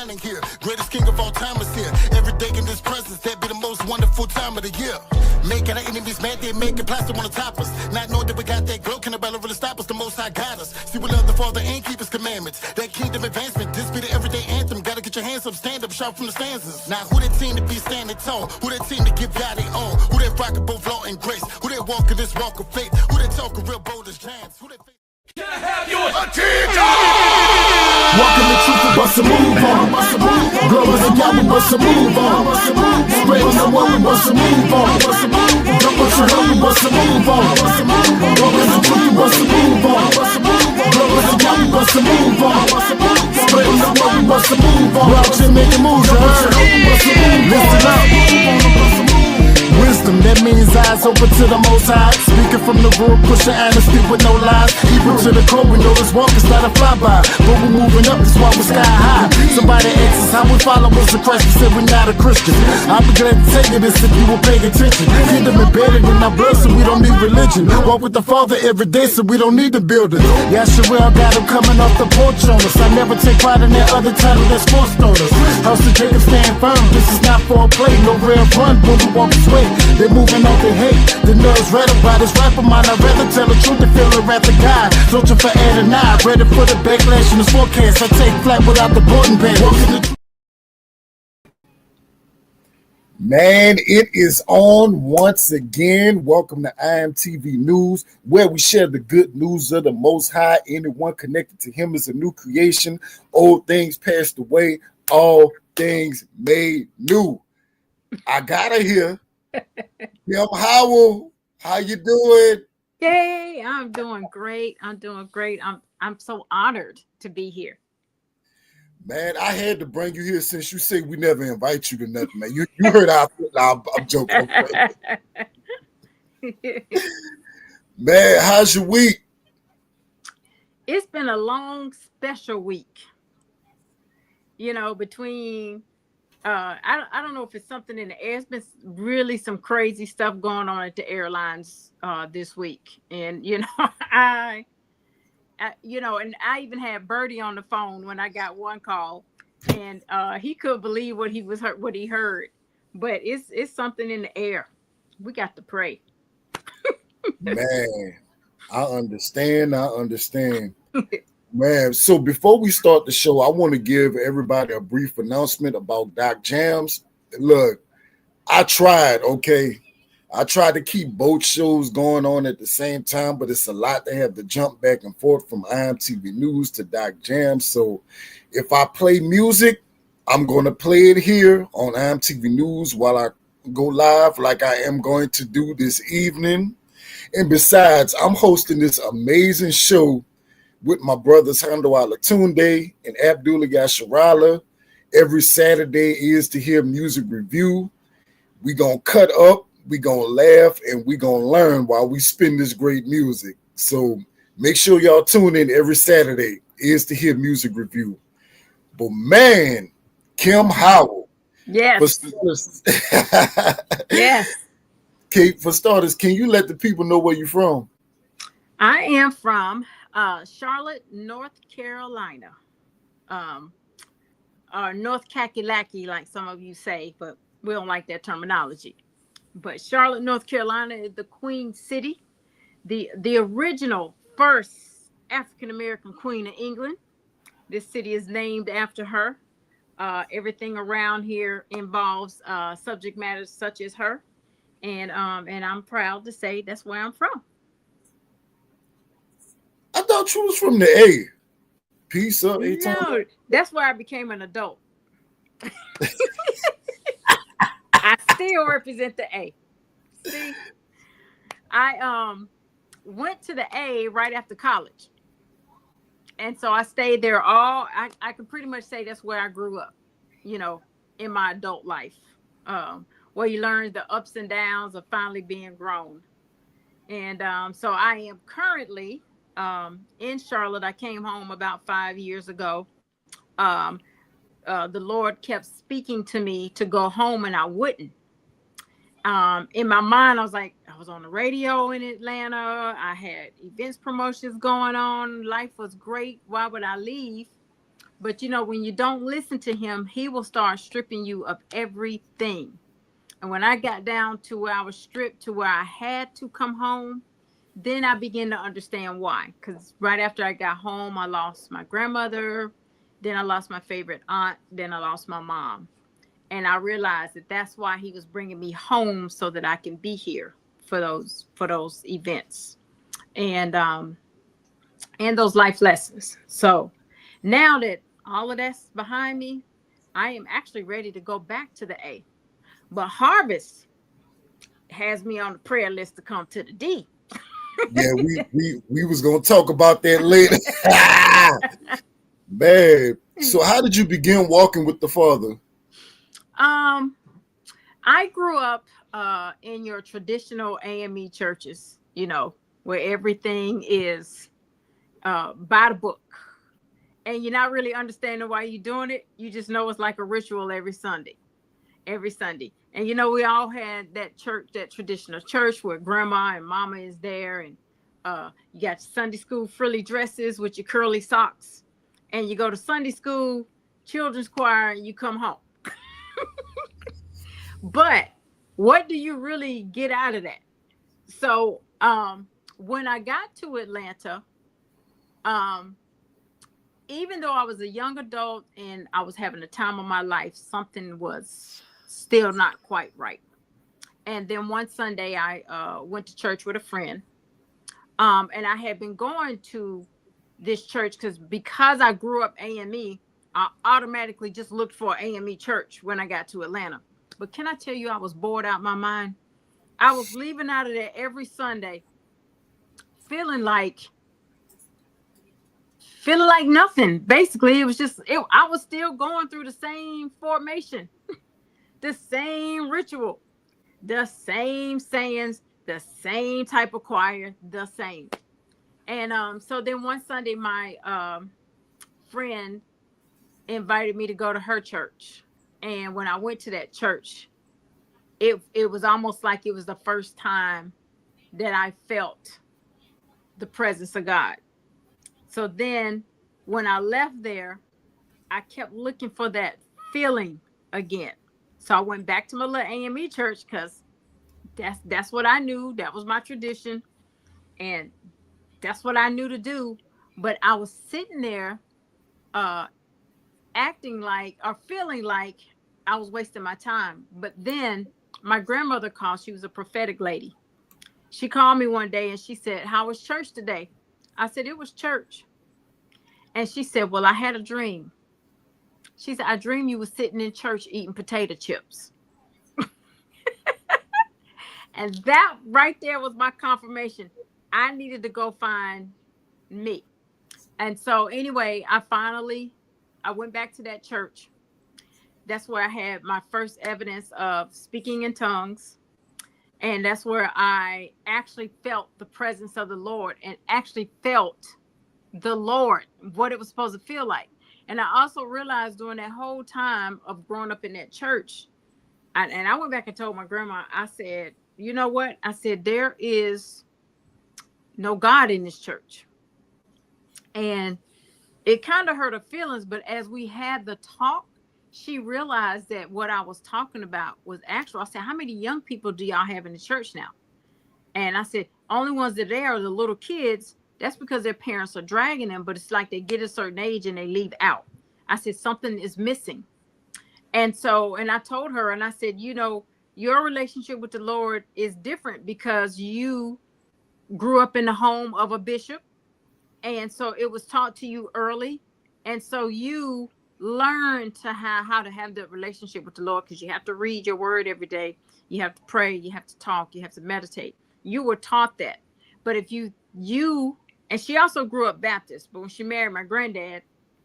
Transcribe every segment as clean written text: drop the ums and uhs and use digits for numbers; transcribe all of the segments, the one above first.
shining here. Greatest king of all time is here. Every day in this presence, that be the most wonderful time of the year. Making our enemies mad, they making plaster on the top us. Not knowing that we got that glow, can nobody really stop us? The Most High got us. See, we love the Father and keep His commandments. That kingdom advancement, this be the everyday anthem. Gotta get your hands up, stand up, shout from the stanzas. Now, who that team to be standing tall? Who that team to give God their own? Who that rockin' both law and grace? Who that walkin' this walk of faith? Who that talkin' real bold as giants? Who that Can I have your attention? Walking the truth and bust a move on. Glowing the God, we bust a move on. Spreading the word, we bust a move on. Don't bust a hell, we bust a move on. Walking the truth, we bust a move on. Glowing the God, we bust a move on. Spreading the word, we bust a move on. We're out here making moves, don't bust a hell, we bust a move on. Listen up. Wisdom, that means eyes open to the Most High. Speaking from the room, pushing honesty with no lies. Even to the core, we know this walk is not a flyby, but we're moving up, this walk was sky high. Somebody asks us how we followers of Christ, we said we're not a Christian. I'll be glad to tell you this if you will pay attention. Kingdom embedded in our blood, so we don't need religion. Walk with the Father every day, so we don't need the building. Yeah, Sherelle got him coming off the porch on us. I never take pride in that other title that's forced on us. House of Jacob stand firm, this is not for a play. No real fun when we walk this way. They moving off the hate. The nerves read about this rapper mine. I'd rather tell the truth than feel the wrath of God. Searching for Adonai, ready for the backlash in this forecast. I take flight without the boarding pass. Man, it is on once again. Welcome to IMTV News, where we share the good news of the Most High. Anyone connected to Him is a new creation. Old things passed away, all things made new. I got her here. Kim Howell, how you doing? Yay, I'm doing great. I'm so honored to be here. Man, I had to bring you here since you say we never invite you to nothing, man. You heard I'm joking. Man, how's your week? It's been a long, special week. You know, between I don't know if it's something in the air. It's been really some crazy stuff going on at the airlines this week, and and I even had Birdie on the phone when I got one call, and he couldn't believe what he heard. But it's something in the air. We got to pray. Man, I understand. Man, so before we start the show, I want to give everybody a brief announcement about Doc Jams. Look, I tried to keep both shows going on at the same time, but it's a lot to have to jump back and forth from IMTV News to Doc Jams. So if I play music, I'm going to play it here on IMTV News while I go live like I am going to do this evening. And besides, I'm hosting this amazing show with my brothers Hondo Alatunde and Abdullah Yasharala. Every Saturday is to hear music review. We gonna cut up, we gonna laugh, and we gonna learn while we spin this great music. So make sure y'all tune in every Saturday is to hear music review. But man, Kim Howell. Yes. Yes. For starters, can you let the people know where you're from? I am from Charlotte, North Carolina, North Kakalaki, like some of you say, but we don't like that terminology. But Charlotte, North Carolina is the Queen City, the original first African-American queen of England. This city is named after her. Everything around here involves subject matters such as her, and I'm proud to say that's where I'm from. I thought you was from the A. Peace up. No, that's where I became an adult. I still represent the A. See, I went to the A right after college, and so I stayed there I can pretty much say that's where I grew up, in my adult life, where you learn the ups and downs of finally being grown. And so I am currently in Charlotte. I came home about 5 years ago. The Lord kept speaking to me to go home, and I wouldn't. In my mind, I was on the radio in Atlanta. I had events promotions going on. Life was great. Why would I leave? But when you don't listen to him, he will start stripping you of everything. And when I got down to where I was stripped to where I had to come home, then I began to understand why. Because right after I got home, I lost my grandmother. Then I lost my favorite aunt. Then I lost my mom. And I realized that that's why he was bringing me home, so that I can be here for those events and those life lessons. So now that all of that's behind me, I am actually ready to go back to the A. But Harvest has me on the prayer list to come to the D. Yeah, we was gonna talk about that later. Man, so how did you begin walking with the Father? I grew up in your traditional AME churches, where everything is by the book. And you're not really understanding why you're doing it. You just know it's like a ritual every Sunday. And we all had that church, that traditional church where grandma and mama is there, and you got Sunday school frilly dresses with your curly socks, and you go to Sunday school, children's choir, and you come home. But what do you really get out of that? So when I got to Atlanta, even though I was a young adult and I was having a time of my life, something was still not quite right. And then one Sunday I went to church with a friend. And I had been going to this church because I grew up AME, I automatically just looked for an AME church when I got to Atlanta. But can I tell you, I was bored out my mind. I was leaving out of there every Sunday feeling like nothing. Basically, it was just I was still going through the same formation, the same ritual, the same sayings, the same type of choir, the same. And so then one Sunday, my friend invited me to go to her church. And when I went to that church, it was almost like it was the first time that I felt the presence of God. So then when I left there, I kept looking for that feeling again. So I went back to my little AME church because that's what I knew. That was my tradition. And that's what I knew to do. But I was sitting there acting like or feeling like I was wasting my time. But then my grandmother called. She was a prophetic lady. She called me one day and she said, "How was church today?" I said, "It was church." And she said, "Well, I had a dream." She said, "I dreamed you were sitting in church eating potato chips." And that right there was my confirmation. I needed to go find me. And so anyway, I went back to that church. That's where I had my first evidence of speaking in tongues. And that's where I actually felt the presence of the Lord and actually felt the Lord, what it was supposed to feel like. And I also realized during that whole time of growing up in that church, and I went back and told my grandma, I said, "You know what?" I said, "There is no God in this church." And it kind of hurt her feelings, but as we had the talk, she realized that what I was talking about was actual. I said, "How many young people do y'all have in the church now?" And I said, "Only ones that are there are the little kids. That's because their parents are dragging them, but it's like they get a certain age and they leave out." I said, "Something is missing." And I told her, and I said, your relationship with the Lord is different because you grew up in the home of a bishop. And so it was taught to you early. And so you learn to how to have the relationship with the Lord, because you have to read your word every day. You have to pray. You have to talk. You have to meditate. You were taught that. But if you, and she also grew up Baptist, but when she married my granddad,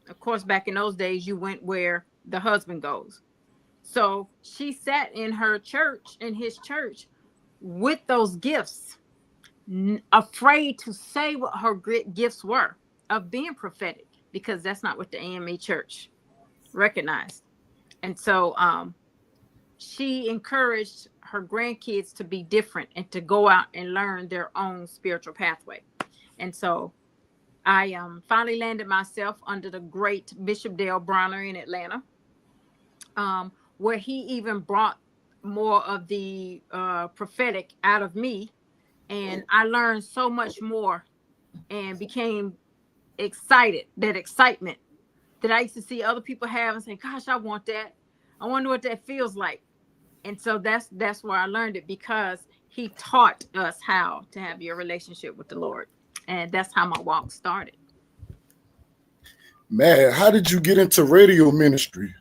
of course, back in those days, you went where the husband goes. So she sat in her church, in his church, with those gifts, afraid to say what her gifts were of being prophetic, because that's not what the AME church recognized. And so she encouraged her grandkids to be different and to go out and learn their own spiritual pathway. And so I finally landed myself under the great Bishop Dale Bronner in Atlanta, where he even brought more of the prophetic out of me. And I learned so much more and became excited, that excitement that I used to see other people have and say, gosh, I want that. I wonder what that feels like. And so that's where I learned it, because he taught us how to have your relationship with the Lord. And that's how my walk started. Man, how did you get into radio ministry?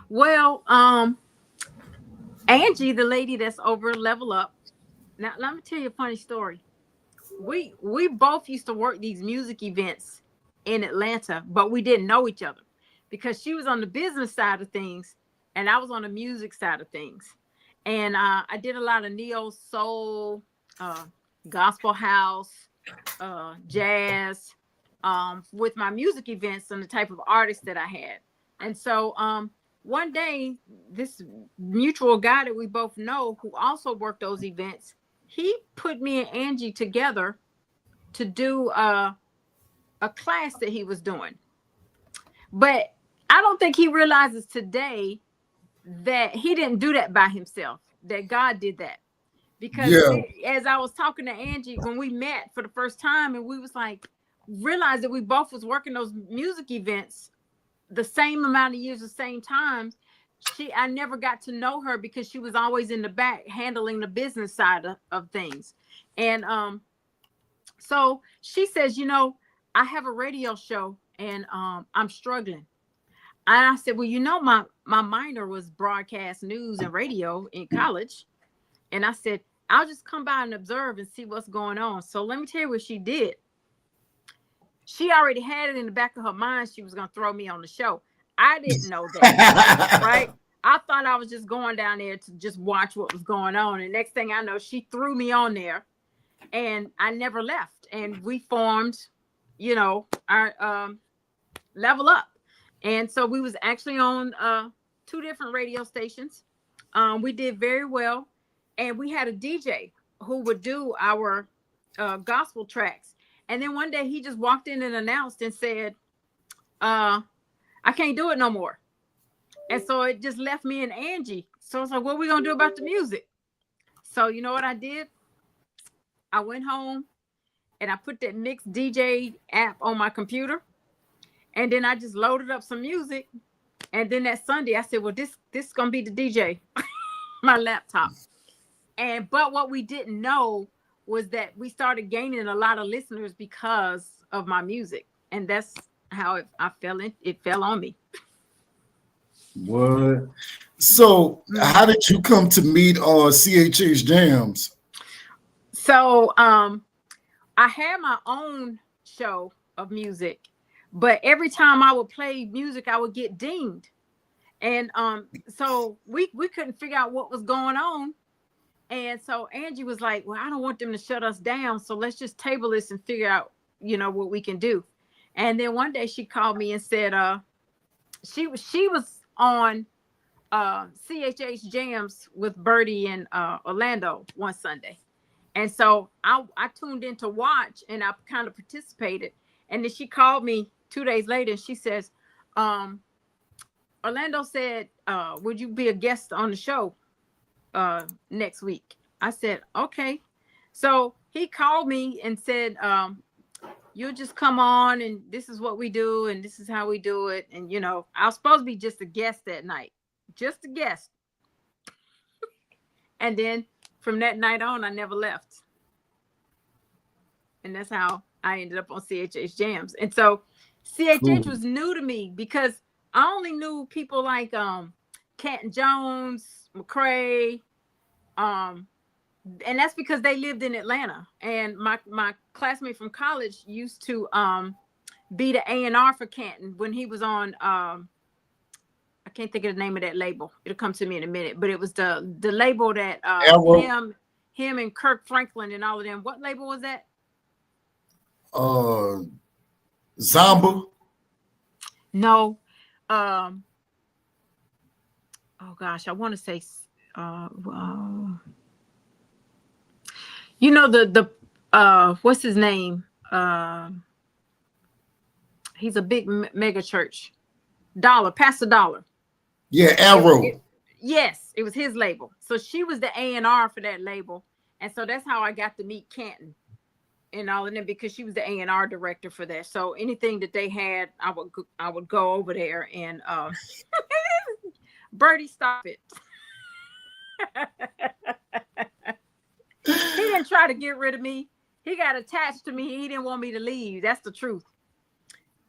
Well, Angie, the lady that's over Level Up. Now, let me tell you a funny story. We both used to work these music events in Atlanta, but we didn't know each other because she was on the business side of things and I was on the music side of things. And I did a lot of neo soul, gospel house, jazz, with my music events and the type of artists that I had. And so one day, this mutual guy that we both know who also worked those events, he put me and Angie together to do a class that he was doing. But I don't think he realizes today that he didn't do that by himself, that God did that. Because as I was talking to Angie, when we met for the first time, and we was like, realized that we both was working those music events the same amount of years, the same time. I never got to know her because she was always in the back handling the business side of things. And so she says, I have a radio show and I'm struggling. And I said, well, my minor was broadcast news and radio in college. And I said, I'll just come by and observe and see what's going on. So let me tell you what she did. She already had it in the back of her mind. She was going to throw me on the show. I didn't know that, right? I thought I was just going down there to just watch what was going on. And next thing I know, she threw me on there and I never left. And we formed, our Level Up. And so we was actually on 2 different radio stations. We did very well. And we had a DJ who would do our gospel tracks. And then one day he just walked in and announced and said, I can't do it no more. And so it just left me and Angie. So I was like, what are we going to do about the music? So you know what I did? I went home and I put that Mix DJ app on my computer. And then I just loaded up some music. And then that Sunday I said, well, this is going to be the DJ, my laptop. But what we didn't know was that we started gaining a lot of listeners because of my music. And that's how it fell on me. What? So how did you come to meet CHH Jams? So I had my own show of music, but every time I would play music, I would get dinged. And so we couldn't figure out what was going on. And so Angie was like, well, I don't want them to shut us down. So let's just table this and figure out, what we can do. And then one day she called me and said, she was on CHH Jams with Birdie in Orlando one Sunday. And so I tuned in to watch and I kind of participated. And then she called me 2 days later and she says, Orlando said, would you be a guest on the show next week? I said, okay. So he called me and said, you'll just come on and this is what we do and this is how we do it. And I was supposed to be just a guest that night, just a guest. And then from that night on, I never left. And that's how I ended up on CHH Jams. And so CHH was new to me because I only knew people like Canton Jones, McCrae, and that's because they lived in Atlanta. And my classmate from college used to be the A&R for Canton when he was on, I can't think of the name of that label. It'll come to me in a minute. But it was the label that him and Kirk Franklin and all of them. What label was that? Zamba? No. Oh gosh, I want to say the what's his name? He's a big mega church. Pastor Dollar. Yeah, Arrow. Yes, it was his label. So she was the A&R for that label. And so that's how I got to meet Canton and all of them, because she was the A&R director for that. So anything that they had, I would go over there and Bertie, stop it. He didn't try to get rid of me. He got attached to me. He didn't want me to leave. That's the truth.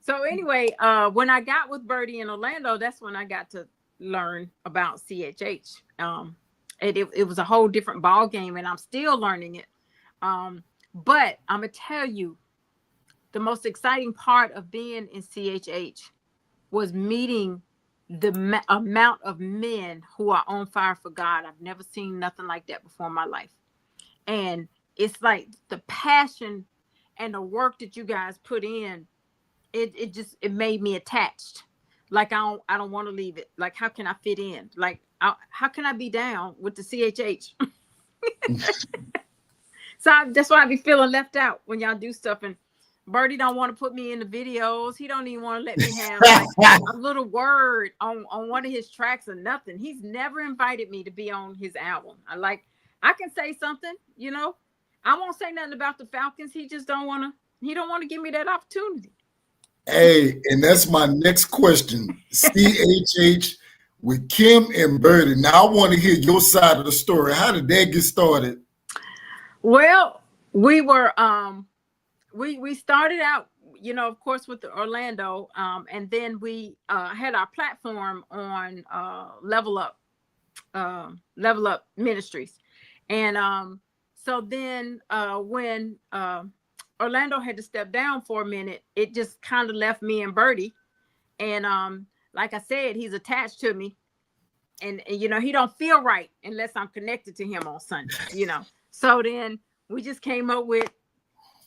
So anyway, when I got with Bertie in Orlando, that's when I got to learn about CHH. It was a whole different ball game, and I'm still learning it. But I'm gonna tell you, the most exciting part of being in CHH was meeting the amount of men who are on fire for God. I've never seen nothing like that before in my life. And it's like the passion and the work that you guys put in, it made me attached. Like I don't want to leave it. Like, how can I fit in? Like, how can I be down with the CHH? So that's why I be feeling left out when y'all do stuff. And Bertie don't want to put me in the videos. He don't even want to let me have like a little word on one of his tracks or nothing. He's never invited me to be on his album. I can say something, you know. I won't say nothing about the Falcons. He just don't want to give me that opportunity. Hey, and that's my next question. CHH with Kim and Bertie. Now I want to hear your side of the story. How did that get started? Well, we were we started out, you know, of course, with the Orlando, and then we had our platform on Level Up Ministries, and so then when Orlando had to step down for a minute, it just kind of left me and Bertie, and like I said, he's attached to me, and you know, he don't feel right unless I'm connected to him on Sunday, you know. So then we just came up with,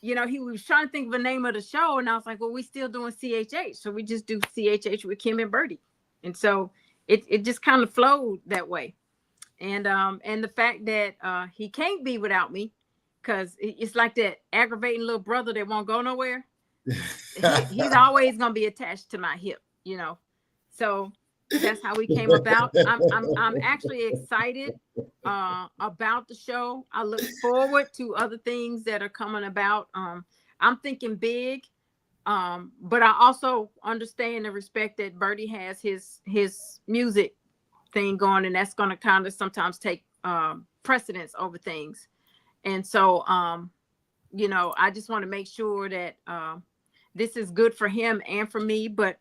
you know, he was trying to think of a name of the show, and I was like, well, we still doing CHH, so we just do CHH with Kim and Bertie, and so it just kind of flowed that way, and the fact that he can't be without me, because it's like that aggravating little brother that won't go nowhere. He's always gonna be attached to my hip, you know. So that's how we came about. I'm actually excited about the show. I look forward to other things that are coming about. I'm thinking big, but I also understand and respect that Bertie has his music thing going, and that's going to kind of sometimes take precedence over things. And so, you know, I just want to make sure that this is good for him and for me. But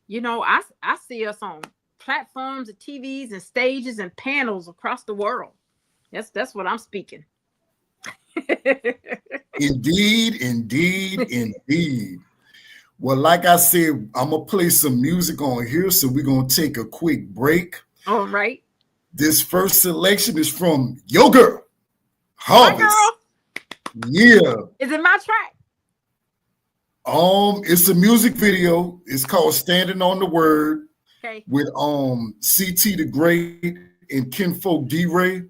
you know, I see us on platforms and TVs and stages and panels across the world. That's what I'm speaking. Indeed. Well, like I said, I'm gonna play some music on here, so we're gonna take a quick break. All right. This first selection is from your girl, Harvest. Yeah. Is it my track? It's a music video. It's called "Standing on the Word." Okay. With CT the Great and Kinfolk D-Ray.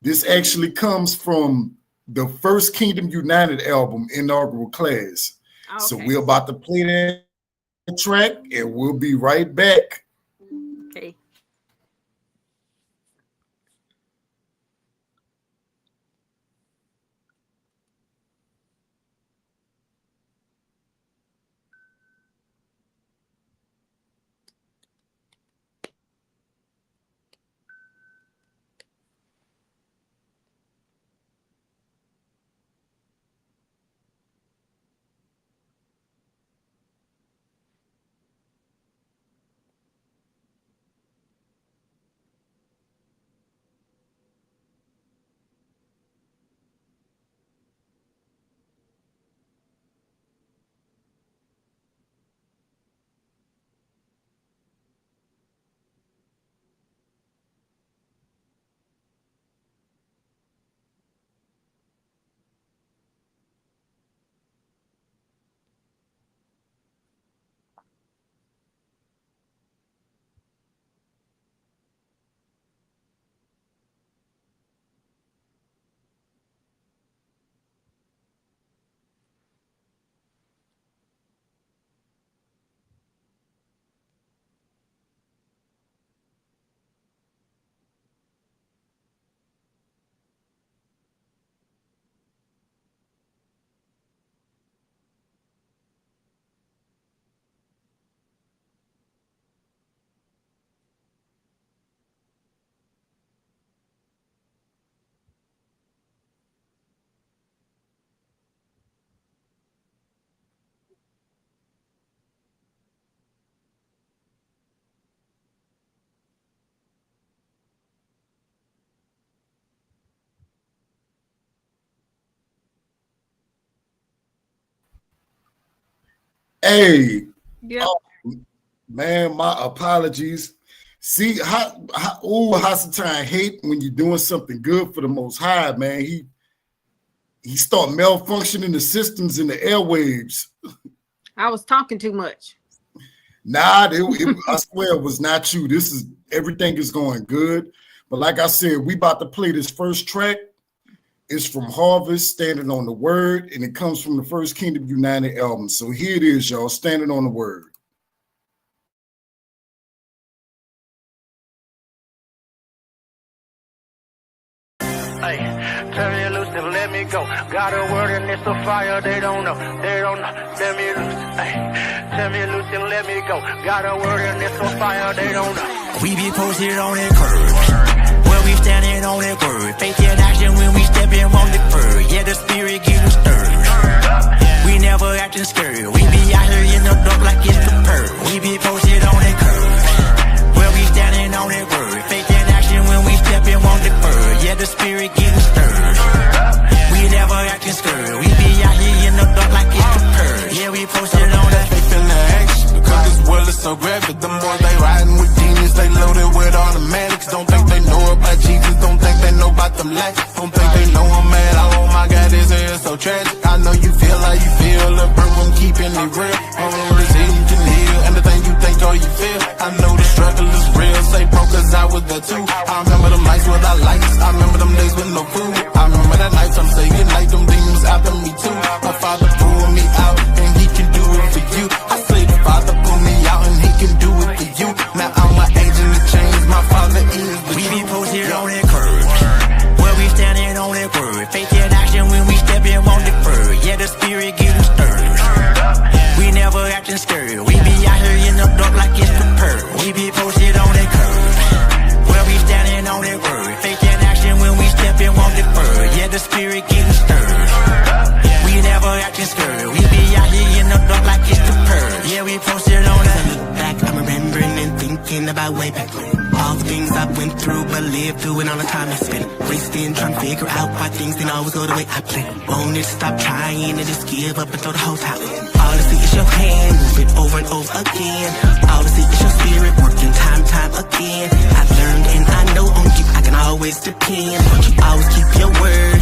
This actually comes from the first Kingdom United album, Inaugural Class. Okay. So we're about to play that track, and we'll be right back. Okay. Hey, Yep. oh, man, my apologies. See Hasatan hate when you're doing something good for the Most High, man. He start malfunctioning the systems in the airwaves. I was talking too much. Nah, I swear it was not you. Everything is going good. But like I said, we about to play this first track. It's from Harvest, Standing on the Word, and it comes from the First Kingdom United album. So here it is, y'all, Standing on the Word. Hey, tell me loose and let me go. Got a word and it's a fire, they don't know. Let me loose. Hey, tell me loose and let me go. Got a word and it's a fire, they don't know. We be posted on that curve. Where we standing on that word. Faith in action when we step in on the bird. Yeah, the spirit getting stirred. We never acting scared. We be out here in the dark like it's the purge. We be posted on that curve. Where we standing on that word. Faith in action when we step in on the bird. Yeah, the spirit getting stirred. We never acting scared. We be out here in the dark like it's the purge. Yeah, we posted on that. Faith in the action. Cause this world is so graphic. The more they riding with demons, they loaded with automatics. Don't think they know about Jesus. Don't think they know about them lacks. Don't think they know I'm mad. Oh my God, this is so tragic. I know you feel how you feel. The bird won't keeping it real. All over the city you can heal. Anything you think or you feel. I know the struggle is real. Say bro, cause I was there too. I remember them nights without lights. I remember them days with no food. I remember that night I'm saying like them demons after me too. My father pulled me out and he can do it for you. I say the father pulled me out and he can do it for you. Now I'm my agent to change. My father is the We be posted on that curve. Where we standing on that word. Faith in action when we step in on the bird. Yeah, the spirit getting stirred. We never acting scared. We be out here in the dark like it's the purge. We be posted on that curve. Where we standing on that word. Faith in action when we step in on the bird. Yeah, the spirit getting stirred. We never acting scared. We be out here in the dark like it's the purge. Yeah, we posted on that. As I look back, I'm remembering and thinking about way back when. All the things I went through, but lived through, and all the time I spent wasting, trying to figure out why things didn't always go the way I planned. Wanted to stop trying and just give up and throw the whole towel in. All I see is your hand moving over and over again. All I see is your spirit working time again. I've learned and I know on you I can always depend. You always keep your word.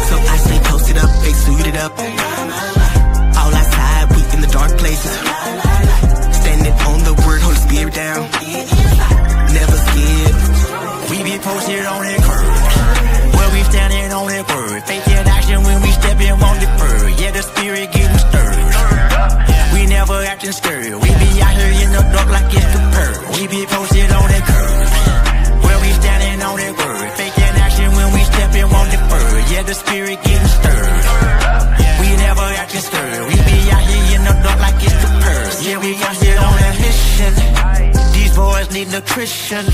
So I stay posted up, they suited up. All outside, we in the dark places. Standing on the word, Holy Spirit down. Never scared. We be posted on that curve. Where we standing on that word. Faith in action when we step in on the bird. Yeah, the spirit getting stirred. We never acting scared. We be out here in the dark like it's the purge. We be posted on that curve. Where we standing on that word. Faith in action when we step in on the bird. Yeah, the spirit getting stirred. We never acting scared. We be out here in the dark like it's the purge. Yeah, we posted on that mission. These boys need nutrition.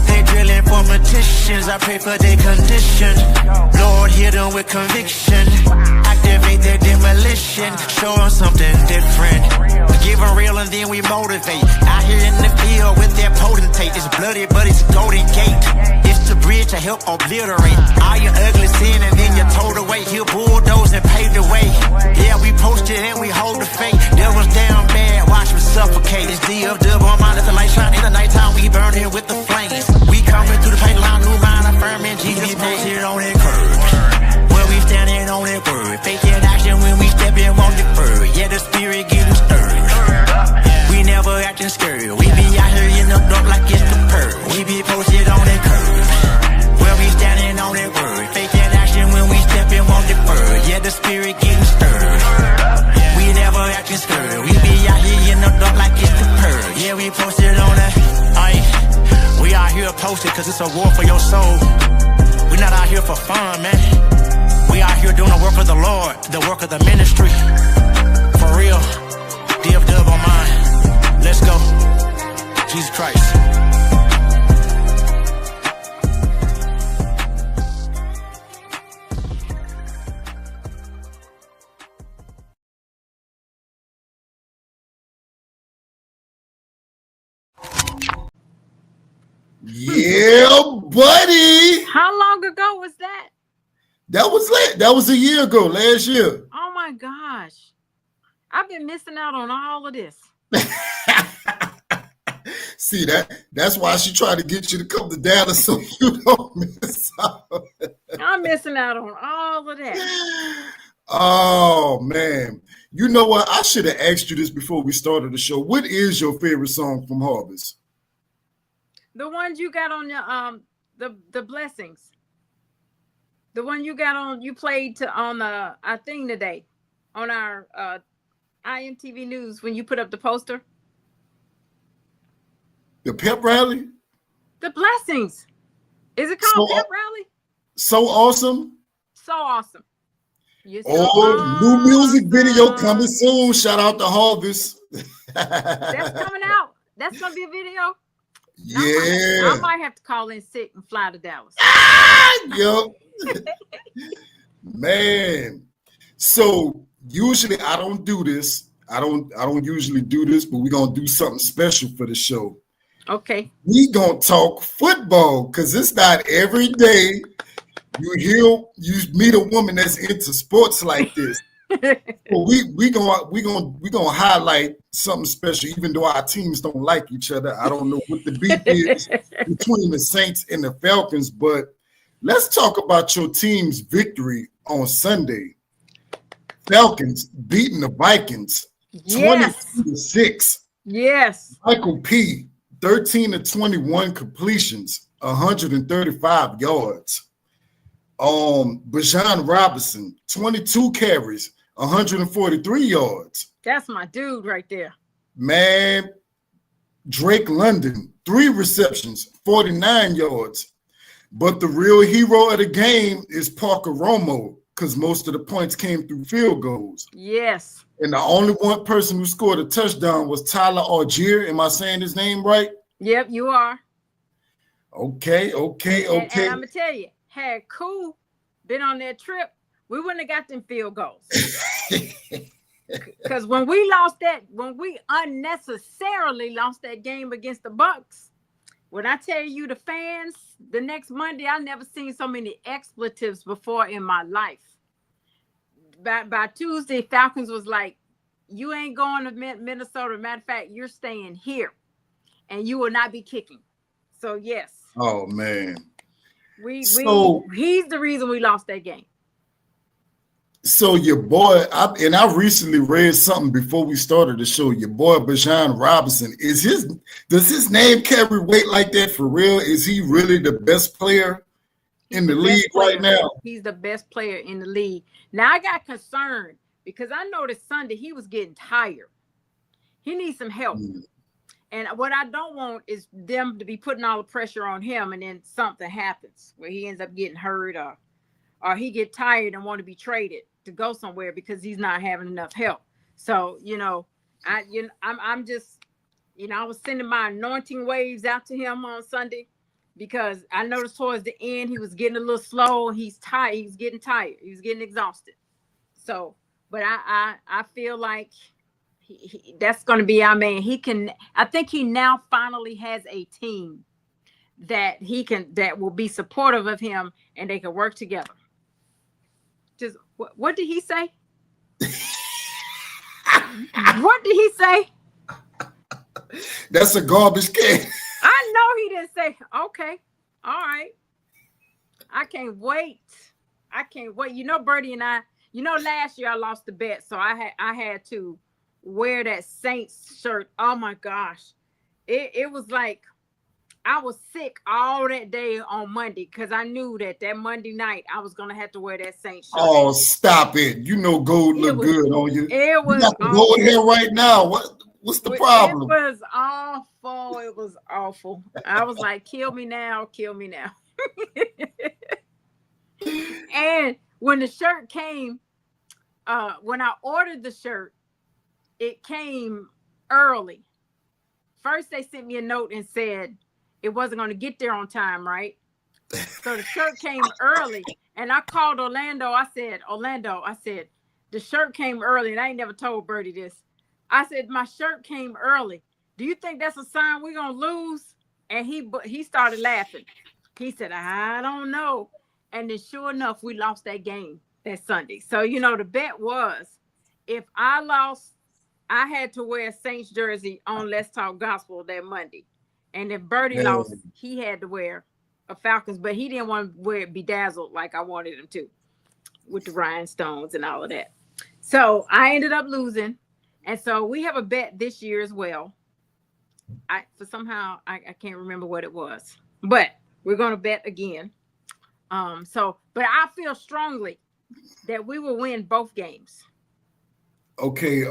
They drilling for morticians. I pray for their condition. Lord, hit them with conviction. Activate their demolition. Show them something different. Give them real and then we motivate. Out here in the field with their potentate. It's bloody, but it's golden gate. It's the bridge to help obliterate all your ugly sin and then you told away. He'll bulldoze and pave the way. Yeah, we posted and we hold the faith. Devil's down bad, watch me suffocate. It's DFW on mine, let the light shine. In the nighttime, we burn here with the flames. We coming through the paint line, new mind, affirm in Jesus' name. Here on that curve. Where we standing on that word. Faith in action when we step in on the bird. Yeah, the spirit getting stirred. We never acting scared. We be out here in the dark like it's the purge. We be posted on that curve. Where we standing on that word. Faith in action when we step in on the bird. Yeah, the spirit getting stirred. We never acting scared. We be out here in the dark like it's the purge. Yeah, we posted on that. We out here posted cause it's a war for your soul. We not out here for fun, man. We out here doing the work of the Lord, the work of the ministry. For real. DFW on mine. Let's go. Jesus Christ. Yeah, buddy. How long ago was that? That was late. That was a year ago, last year. Oh my gosh. I've been missing out on all of this. See that's why she tried to get you to come to Dallas so you don't miss out. I'm missing out on all of that. Oh man. You know what? I should have asked you this before we started the show. What is your favorite song from Harvest? The ones you got on your the blessings. The one you got on, you played on our thing today, on our IMTV News when you put up the poster. The pep rally? The blessings. Is it called pep rally? So awesome. So awesome. New music video coming soon. Shout out to Harvest. That's coming out. That's gonna be a video. Yeah. I might have to call in sick and fly to Dallas. Yo. Man. So usually I don't do this. I don't usually do this, but we're gonna do something special for the show. Okay. We gonna talk football because it's not every day you meet a woman that's into sports like this. Well, we gonna highlight something special, even though our teams don't like each other. I don't know what the beef is between the Saints and the Falcons, but let's talk about your team's victory on Sunday. Falcons beating the Vikings 20-6. Yes. Michael P. 13-21 completions, 135 yards. Bijan Robinson, 22 carries, 143 yards. That's my dude right there. Man, Drake London, 3 receptions, 49 yards. But the real hero of the game is Parker Romo, because most of the points came through field goals. Yes. And the only one person who scored a touchdown was Tyler Algier. Am I saying his name right? Yep, you are. Okay. And I'm going to tell you, had Cool been on that trip, we wouldn't have got them field goals. Because when we unnecessarily lost that game against the Bucks, when I tell you the fans, the next Monday, I never seen so many expletives before in my life. By Tuesday, Falcons was like, you ain't going to Minnesota. Matter of fact, you're staying here and you will not be kicking. So, yes. Oh, man. He's the reason we lost that game. So your boy, I recently read something before we started the show. Your boy Bijan Robinson, does his name carry weight like that for real? Is he really the best player in the league right now? He's the best player in the league. Now I got concerned because I noticed Sunday he was getting tired. He needs some help. And what I don't want is them to be putting all the pressure on him and then something happens where he ends up getting hurt or he get tired and want to be traded to go somewhere because he's not having enough help. So, I'm just, I was sending my anointing waves out to him on Sunday because I noticed towards the end he was getting a little slow. He's tired. He was getting tired. He was getting exhausted. So, but I feel like that's going to be our man. I think he now finally has a team that will be supportive of him and they can work together. Just what did he say? What did he say? That's a garbage can. I know he didn't say, okay, all right. I can't wait. Bertie and I, last year I lost the bet, so I had to wear that Saints shirt. Oh my gosh. It was like I was sick all that day on Monday because I knew that Monday night I was gonna have to wear that Saints shirt. Oh, stop it! Gold look good on you. It was. You got the gold hair right now. What's the problem? It was awful. It was awful. I was like, kill me now, kill me now. And when the shirt came, when I ordered the shirt, it came early. First, they sent me a note and said it wasn't going to get there on time, right? So the shirt came early, and I called Orlando. I said, the shirt came early, and I ain't never told Bertie this. I said, my shirt came early. Do you think that's a sign we're going to lose? And he started laughing. He said, I don't know. And then sure enough, we lost that game that Sunday. So, the bet was if I lost I had to wear a Saints jersey on Let's Talk Gospel that Monday. And if Birdie lost, he had to wear a Falcons, but he didn't want to wear it bedazzled like I wanted him to, with the rhinestones and all of that. So I ended up losing. And so we have a bet this year as well. I can't remember what it was, but we're going to bet again. But I feel strongly that we will win both games. Okay.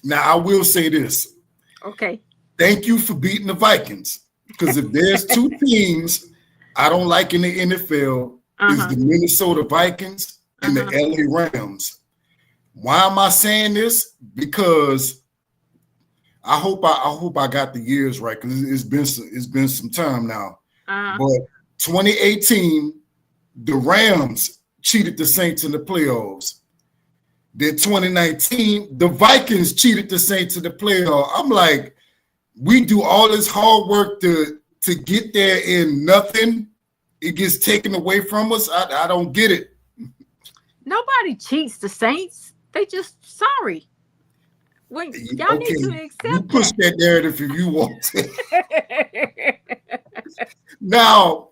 Now I will say this. Okay. Thank you for beating the Vikings. Because if there's two teams I don't like in the NFL, is the Minnesota Vikings and the LA Rams. Why am I saying this? Because I hope I got the years right, because it's been some time now. But 2018, the Rams cheated the Saints in the playoffs. Then 2019, the Vikings cheated the Saints in the playoffs. I'm like, we do all this hard work to get there and nothing. It gets taken away from us. I don't get it. Nobody cheats the Saints. They just sorry. Y'all need to accept you push that narrative if you want to. Now,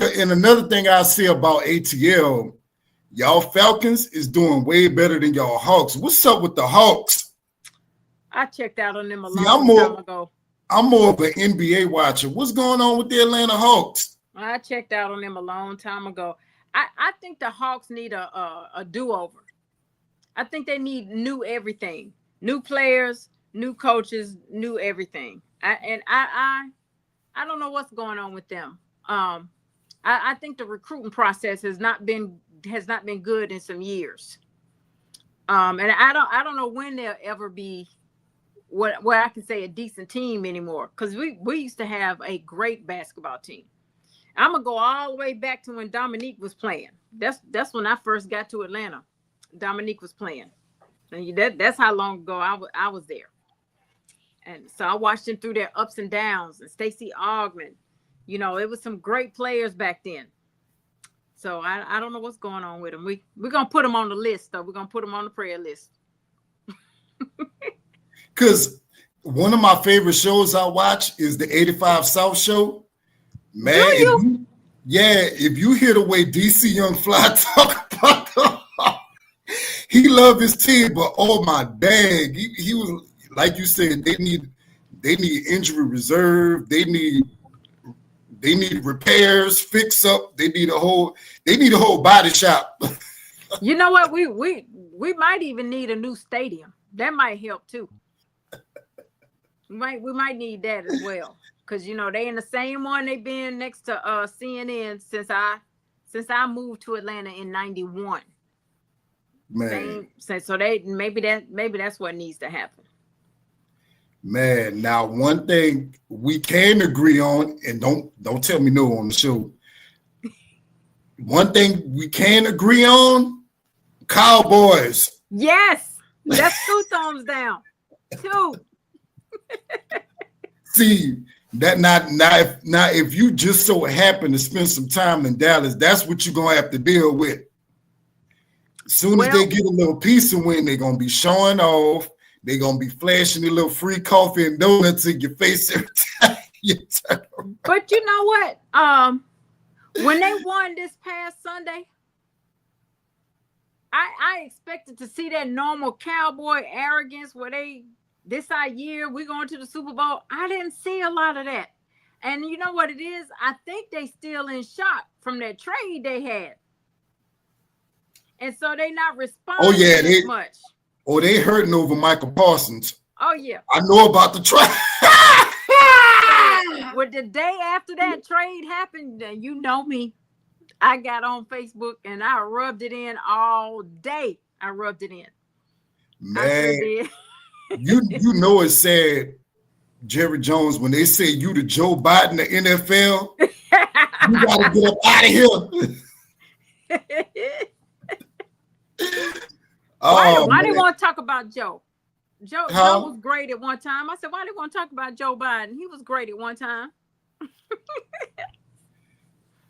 and another thing I see about ATL, y'all Falcons is doing way better than y'all Hawks. What's up with the Hawks? I checked out on them a long time ago. I'm more of an NBA watcher. What's going on with the Atlanta Hawks? I checked out on them a long time ago. I think the Hawks need a do-over. I think they need new everything. New players, new coaches, new everything. I don't know what's going on with them. I think the recruiting process has not been good in some years. And I don't know when they'll ever be what I can say a decent team anymore, because we used to have a great basketball team. I'm gonna go all the way back to when Dominique was playing. That's when I first got to Atlanta. Dominique was playing, and that's how long ago I was there. And so I watched him through their ups and downs. And Stacey Augman, it was some great players back then. So I don't know what's going on with them. We're gonna put them on the list, though. We're gonna put them on the prayer list. Because one of my favorite shows I watch is the 85 South show. Man, if you hear the way DC Young Fly talk about them, he loved his team, but oh my dang, he was, like you said, they need injury reserve, they need repairs, fix up, they need a whole body shop. You know what? We might even need a new stadium. That might help too. We might need that as well, because they in the same one they've been next to CNN since I moved to Atlanta in '91. Man, so maybe that's what needs to happen. Man, now one thing we can agree on, and don't tell me no on the show. One thing we can agree on: Cowboys. Yes, that's 2 thumbs down. 2. See that now if you just so happen to spend some time in Dallas, that's what you're gonna have to deal with. As soon as they get a little piece of win, they're gonna be showing off. They're gonna be flashing a little free coffee and donuts in your face every time you turn around. But you know what? When they won this past Sunday, I expected to see that normal cowboy arrogance where this our year, we're going to the Super Bowl. I didn't see a lot of that. And you know what it is? I think they still in shock from that trade they had. And so they not responding as much. They hurting over Michael Parsons. Oh, yeah. I know about the trade. With the day after that trade happened, you know me, I got on Facebook and I rubbed it in all day. I rubbed it in. Man, you know it's sad, Jerry Jones, when they say you the Joe Biden of NFL, you gotta get up out of here. Why they want to talk about Joe? Joe was great at one time. I said, why they want to talk about Joe Biden? He was great at one time.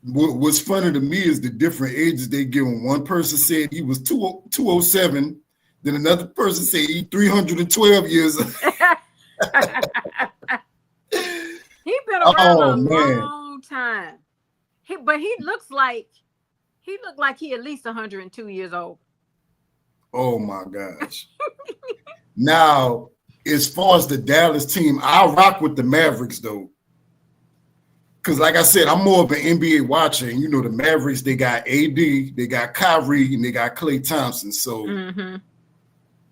What's funny to me is the different ages they give him. One person said he was 207, Then another person said he 312 years old. He been around a man. long time. But he looked like he at least 102 years old. Oh my gosh. Now, as far as the Dallas team, I rock with the Mavericks though. Because like I said, I'm more of an NBA watcher. And you know, the Mavericks, they got AD, they got Kyrie, and they got Klay Thompson. So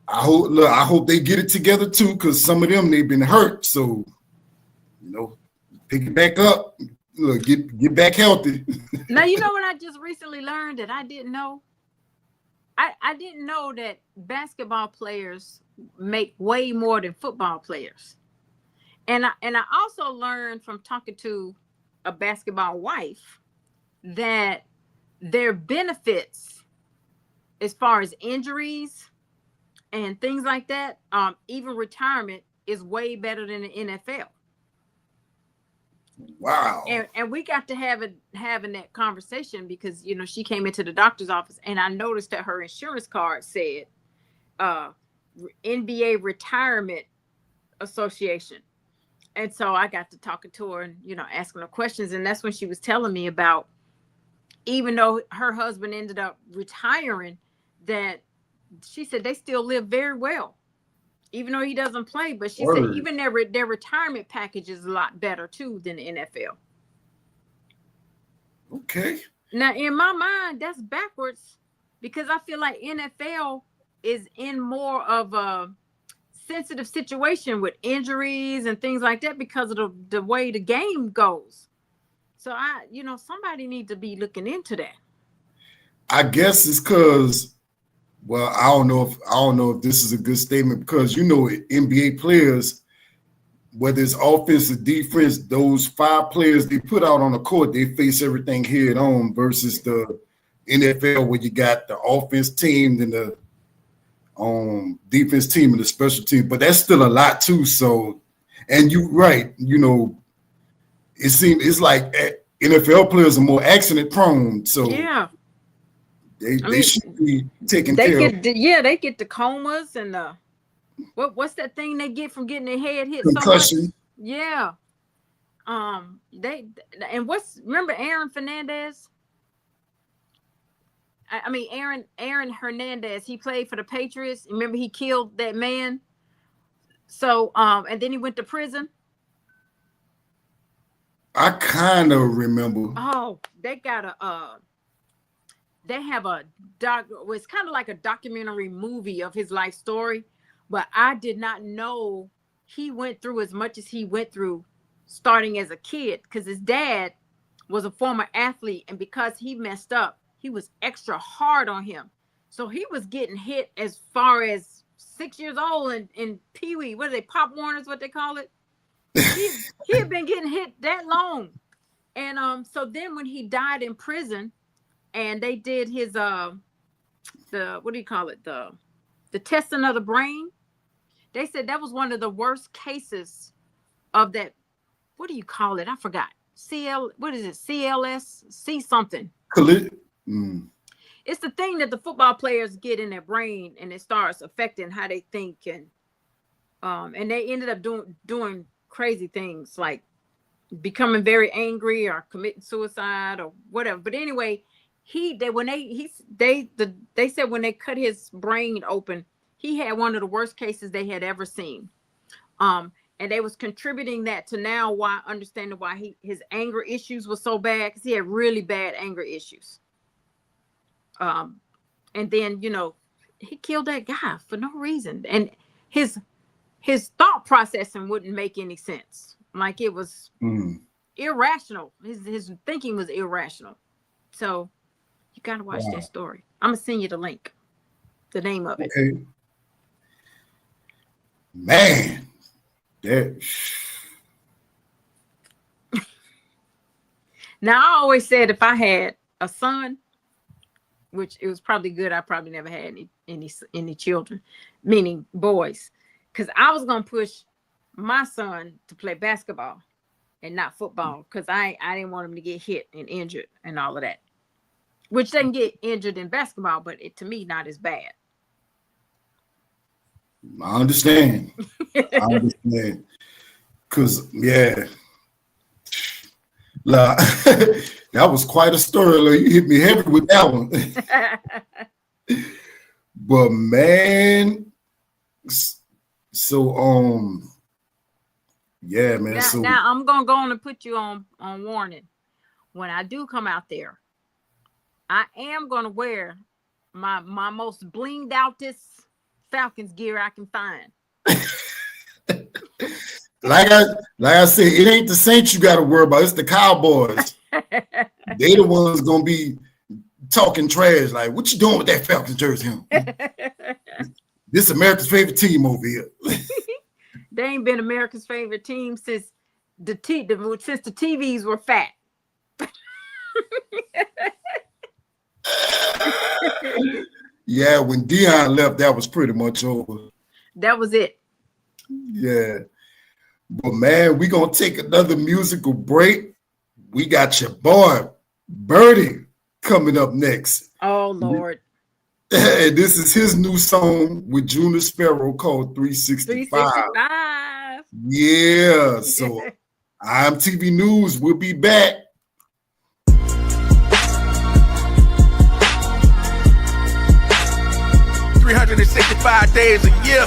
I hope they get it together too, because some of them, they've been hurt. So, you know, pick it back up. Look, get back healthy. Now, you know what I just recently learned that I didn't know? I didn't know that basketball players make way more than football players. And I also learned from talking to a basketball wife that their benefits as far as injuries and things like that, even retirement, is way better than the NFL. Wow. And we got to having that conversation because, you know, she came into the doctor's office and I noticed that her insurance card said NBA Retirement Association. And so I got to talking to her and, you know, asking her questions. And that's when she was telling me about, even though her husband ended up retiring, that she said they still live very well, even though he doesn't play. But she said even their retirement package is a lot better too than the NFL. Okay. Now, in my mind, that's backwards because I feel like NFL is in more of a sensitive situation with injuries and things like that because of the way the game goes. So somebody needs to be looking into that. I guess it's because, well, I don't know if this is a good statement because, you know, NBA players, whether it's offense or defense, those 5 players they put out on the court, they face everything head on versus the NFL where you got the offense team and the defense team and the special team. But that's still a lot too. So, and you're right, you know, it's like NFL players are more accident prone. So yeah. They should be taken care of. They get the comas and the what's that thing they get from getting their head hit? Concussion. So much? Yeah. Remember Aaron Fernandez? Aaron Hernandez. He played for the Patriots. Remember he killed that man. So and then he went to prison. I kind of remember. Oh, they got they have a it's kind of like a documentary movie of his life story, but I did not know he went through as much as he went through starting as a kid because his dad was a former athlete, and because he messed up, he was extra hard on him. So he was getting hit as far as 6 years old in Pee-wee. What are they? Pop Warners, what they call it? He had been getting hit that long. And so then when he died in prison and they did his the what do you call it? The testing of the brain, they said that was one of the worst cases of that. What do you call it? I forgot. What is it? CLS something. It's the thing that the football players get in their brain and it starts affecting how they think, and they ended up doing crazy things like becoming very angry or committing suicide or whatever. But anyway, they said when they cut his brain open, he had one of the worst cases they had ever seen. And they was contributing that to now understanding why his anger issues were so bad, because he had really bad anger issues. And then, you know, he killed that guy for no reason. And his thought processing wouldn't make any sense. Like it was irrational. His thinking was irrational. So you got to watch that story. I'm going to send you the link, the name of it. Okay. Man. Now, I always said if I had a son, which it was probably good, I probably never had any children, meaning boys, because I was gonna push my son to play basketball and not football, because I didn't want him to get hit and injured and all of that, which doesn't get injured in basketball, but to me not as bad. I understand. Cause yeah, like, that was quite a story. Like, you hit me heavy with that one. But man, so yeah, man. Now I'm gonna go on and put you on warning. When I do come out there, I am gonna wear my most blinged out this Falcons gear I can find. Like I said, it ain't the Saints you got to worry about. It's the Cowboys. They the ones gonna be talking trash. Like, what you doing with that Falcons jersey? This America's favorite team over here. They ain't been America's favorite team since the TVs were fat. Yeah, when Dion left, that was pretty much over. That was it. Yeah. But man, we gonna take another musical break. We got your boy Birdie coming up next. Oh Lord. And this is his new song with Junior Sparrow called 365. 365. Yeah. So IMTV News will be back. 365 days a year,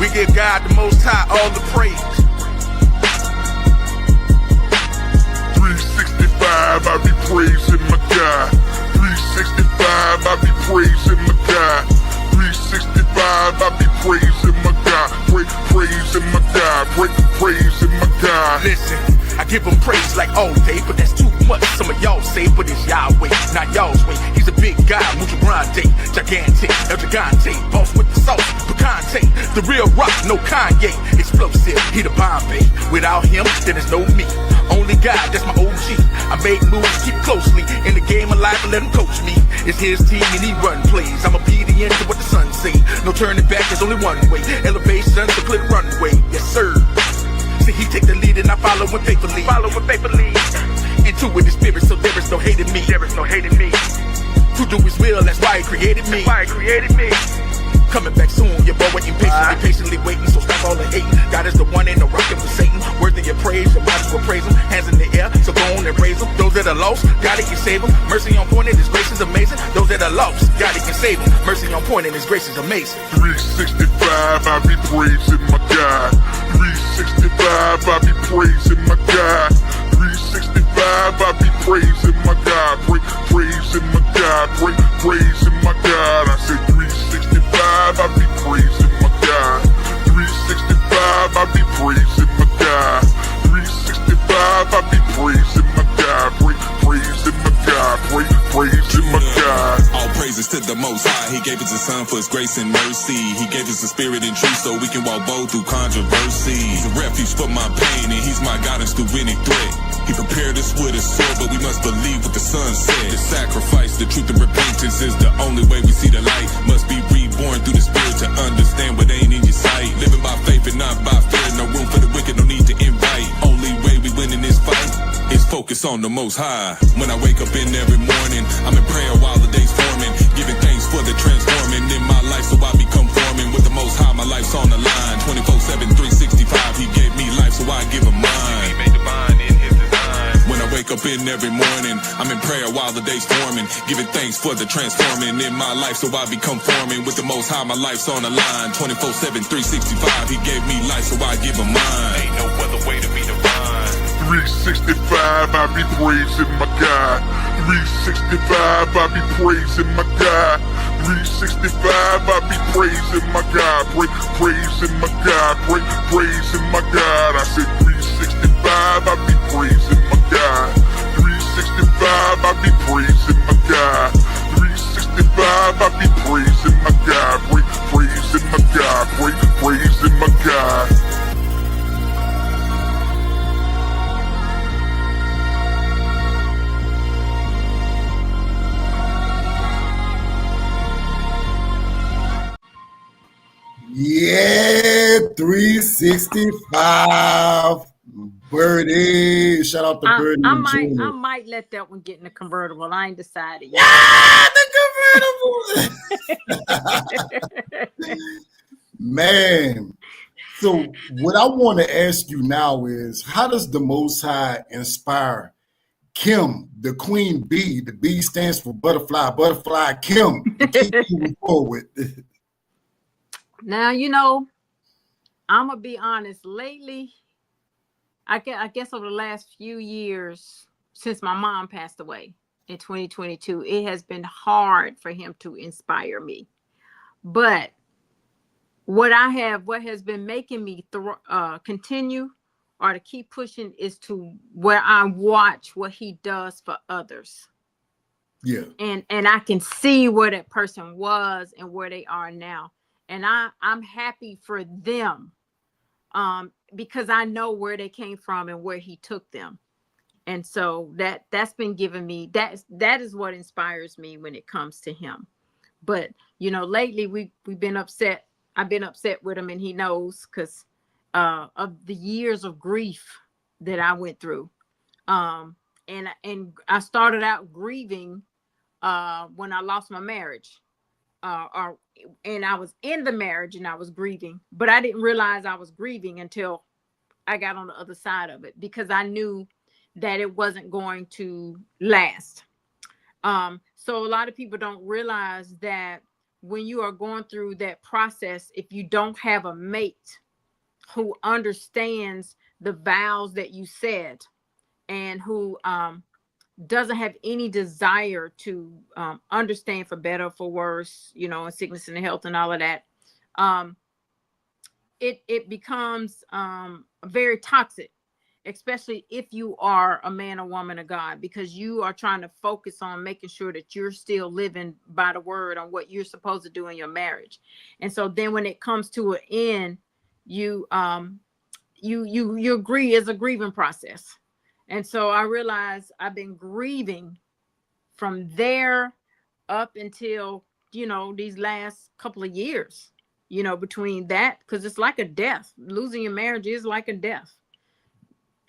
we give God the Most High all the praise. 365, I be praising my God. 365, I be praising my God. 365, I be praising my God. Praising my God. Praising my God. Listen, I give him praise like all day, but that's too much. Some of y'all say, but it's Yahweh, not y'all's way. He's a big guy, mucho grande, gigantic, el gigante, boss with the sauce, picante, the real rock, no Kanye, explosive, he the Bombay. Without him, then there's no me. Only God, that's my OG. I make moves, keep closely in the game alive and let him coach me. It's his team and he run plays. I'm obedient to what the sun say. No turning back, there's only one way. Elevation, so clear the runway. Yes, sir. See, he take the lead and I follow him faithfully. Into with the spirit, so there is no hate in me. To do his will, that's why he created me. Coming back soon, your boy waiting patiently waiting, so stop all the hating. God is the one, ain't no rockin' for Satan. Worthy of praise, your might as well praise him. Hands in the air, so go on and raise them. Those that are lost, God he can save them. Mercy on point and his grace is amazing. Those that are lost, God he can save them. Mercy on point and his grace is amazing. 365, I be praising my God. 365, I be praising my God. 365, I be praising my God. Praising my God. Praising my God. I said 365, I be praising my God. 365, I be praising my God. 365, I be praising my God. Praising my God. Praising my God. All praises to the Most High. He gave us a son for his grace and mercy. He gave us a spirit and truth so we can walk bold through controversy. He's a refuge for my pain and he's my guidance through any threat. He prepared us with a sword, but we must believe what the Son said. The sacrifice, the truth and repentance is the only way we see the light. Must be reborn through the spirit to understand what ain't in your sight. Living by faith and not by fear. No room for the wicked, no need to invite. Only way we win in this fight is focus on the Most High. When I wake up in every morning, I'm in prayer while the day's forming. Giving thanks for the transforming in my life so I become forming. With the Most High, my life's on the line. 24/7, 365, he gave me life so I give him mine. He made divine in his design. When I wake up in every morning, I'm in prayer while the day's forming. Giving thanks for the transforming in my life so I become forming. With the Most High, my life's on the line. 24/7, 365, he gave me life so I give him mine. Ain't no other way to be divine. 365, I be praising my God. 365, I be praising my God. 365, I be praising my God. Praising my God. Praising my God. I said 365, I be praising my God. 365, I be praising my God. 365, I be praising my God. Praising my God. Praising my God. Yeah, 365. Birdie. Shout out to Birdie. I might let that one get in the convertible. I ain't decided yet. Yeah, the convertible. Man. So what I want to ask you now is, how does the Most High inspire Kim, the queen bee? The B stands for butterfly, butterfly Kim, to keep moving forward. Now, I'm gonna be honest. Lately, I guess over the last few years since my mom passed away in 2022, it has been hard for him to inspire me. But what has been making me continue or to keep pushing is to where I watch what he does for others. Yeah. And I can see where that person was and where they are now. And I'm happy for them. Because I know where they came from and where he took them. And so that's been giving me, that is what inspires me when it comes to him. But, lately we've been upset. I've been upset with him, and he knows, because of the years of grief that I went through. And I started out grieving when I lost my marriage. And I was in the marriage and I was grieving, but I didn't realize I was grieving until I got on the other side of it, because I knew that it wasn't going to last. So a lot of people don't realize that when you are going through that process, if you don't have a mate who understands the vows that you said, and who doesn't have any desire to understand for better or for worse, in sickness and health and all of that, it becomes very toxic, especially if you are a man or woman of God, because you are trying to focus on making sure that you're still living by the word on what you're supposed to do in your marriage. And so then when it comes to an end, you agree, it's a grieving process. And so I realized I've been grieving from there up until, these last couple of years, between that, because it's like a death. Losing your marriage is like a death.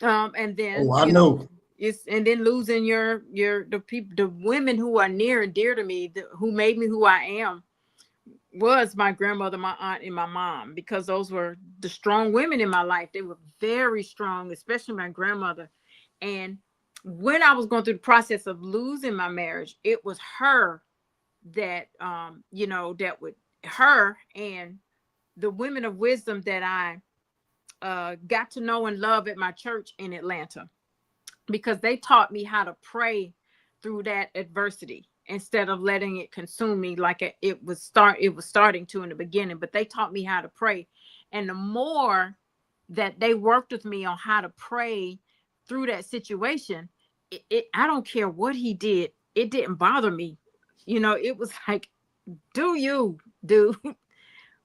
And then, I know. And then losing the women who are near and dear to me, who made me who I am, was my grandmother, my aunt, and my mom, because those were the strong women in my life. They were very strong, especially my grandmother. And when I was going through the process of losing my marriage, it was her that, her and the women of wisdom that I got to know and love at my church in Atlanta, because they taught me how to pray through that adversity instead of letting it consume me like it was starting to in the beginning. But they taught me how to pray. And the more that they worked with me on how to pray through that situation, I don't care what he did, it didn't bother me. It was like, do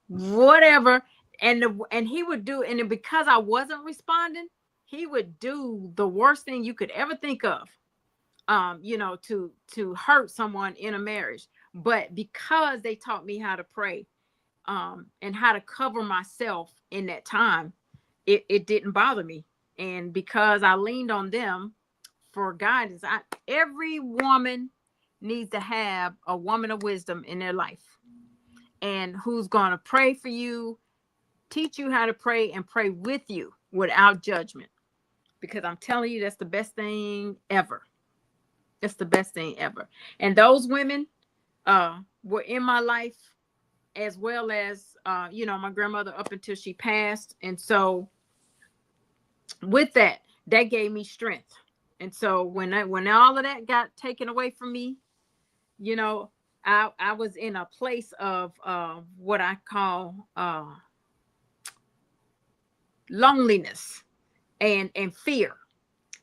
whatever. And he would do, and because I wasn't responding, he would do the worst thing you could ever think of, to hurt someone in a marriage. But because they taught me how to pray, and how to cover myself in that time, it didn't bother me. And because I leaned on them for guidance, every woman needs to have a woman of wisdom in their life, and who's going to pray for you, teach you how to pray, and pray with you without judgment. Because I'm telling you, that's the best thing ever. That's the best thing ever. And those women were in my life, as well as, my grandmother, up until she passed. And so with that gave me strength. And so when all of that got taken away from me, I was in a place of what I call loneliness and fear,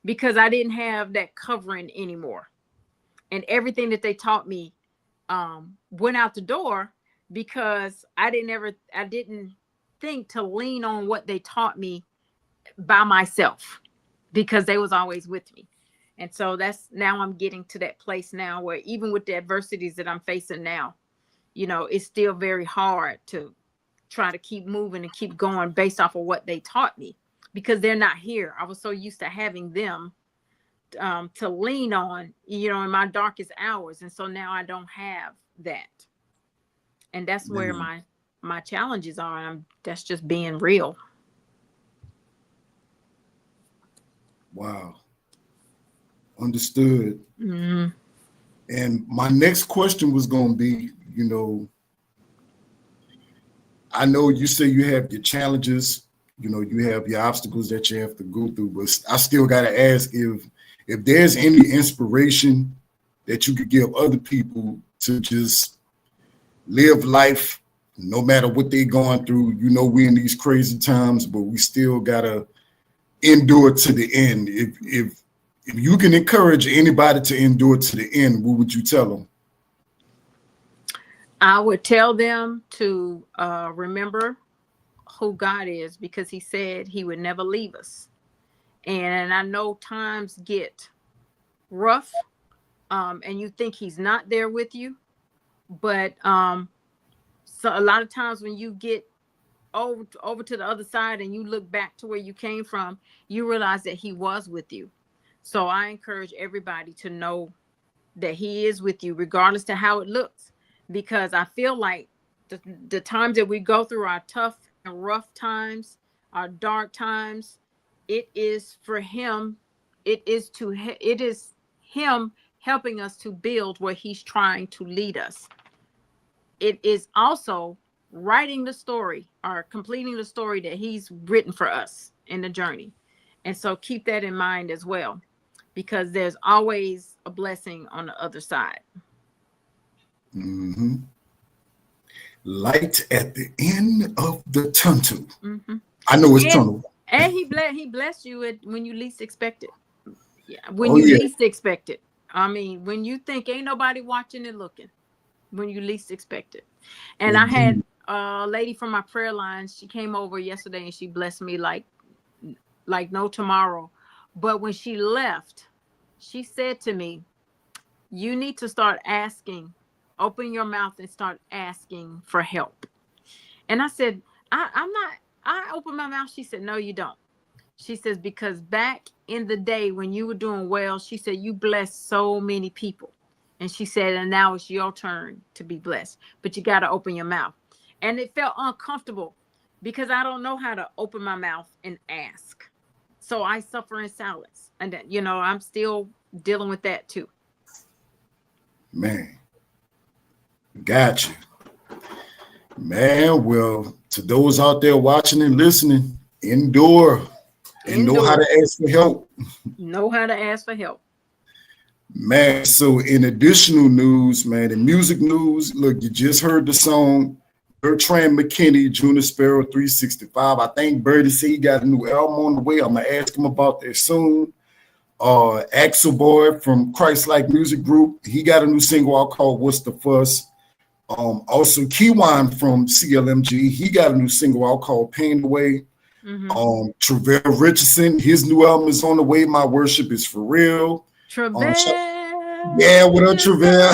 because I didn't have that covering anymore. And everything that they taught me went out the door, because I didn't think to lean on what they taught me by myself, because they was always with me. And so now I'm getting to that place now where, even with the adversities that I'm facing now, it's still very hard to try to keep moving and keep going based off of what they taught me, because they're not here. I was so used to having them to lean on, in my darkest hours. And so now I don't have that. And that's where my challenges are. That's just being real. Wow. Understood. Mm-hmm. And my next question was going to be, I know you say you have your challenges, you have your obstacles that you have to go through, but I still got to ask if there's any inspiration that you could give other people to just live life no matter what they're going through. We're in these crazy times, but we still got to endure to the end. If you can encourage anybody to endure to the end, what would you tell them? I would tell them to remember who God is, because he said he would never leave us. And I know times get rough, and you think he's not there with you. But so a lot of times when you get over to the other side and you look back to where you came from, you realize that he was with you. So I encourage everybody to know that he is with you, regardless to how it looks, because I feel like the times that we go through, our tough and rough times, our dark times, it is for him. It is him helping us to build where he's trying to lead us. It is also writing the story or completing the story that he's written for us in the journey. And so keep that in mind as well, because there's always a blessing on the other side. Mm-hmm. Light at the end of the tunnel. Mm-hmm. I know it's tunnel. And he blessed you when you least expect it. Yeah, when you least expect it. I mean, when you think ain't nobody watching and looking, when you least expect it. And I had a lady from my prayer line. She came over yesterday and she blessed me like no tomorrow. But when she left, she said to me, you need to start asking, open your mouth and start asking for help. And I said, I'm not, I opened my mouth. She said, no, you don't. She says, because back in the day when you were doing well, she said, you blessed so many people. And she said, and now it's your turn to be blessed, but you got to open your mouth. And it felt uncomfortable because I don't know how to open my mouth and ask. So I suffer in silence. And, I'm still dealing with that too. Man, got you. Man, well, to those out there watching and listening, endure and know how to ask for help. Know how to ask for help. Man, so in additional news, man, in music news, look, you just heard the song Bertrand McKinney, Junior Sparrow 365. I think Birdie said he got a new album on the way. I'm going to ask him about that soon. Axel Boy from Christ-Like Music Group, he got a new single out called What's the Fuss. Also, Keywan from CLMG, he got a new single out called Pain Away. Mm-hmm. Travell Richardson, his new album is on the way. My Worship is for real. Travell. Yeah, what up, Travell?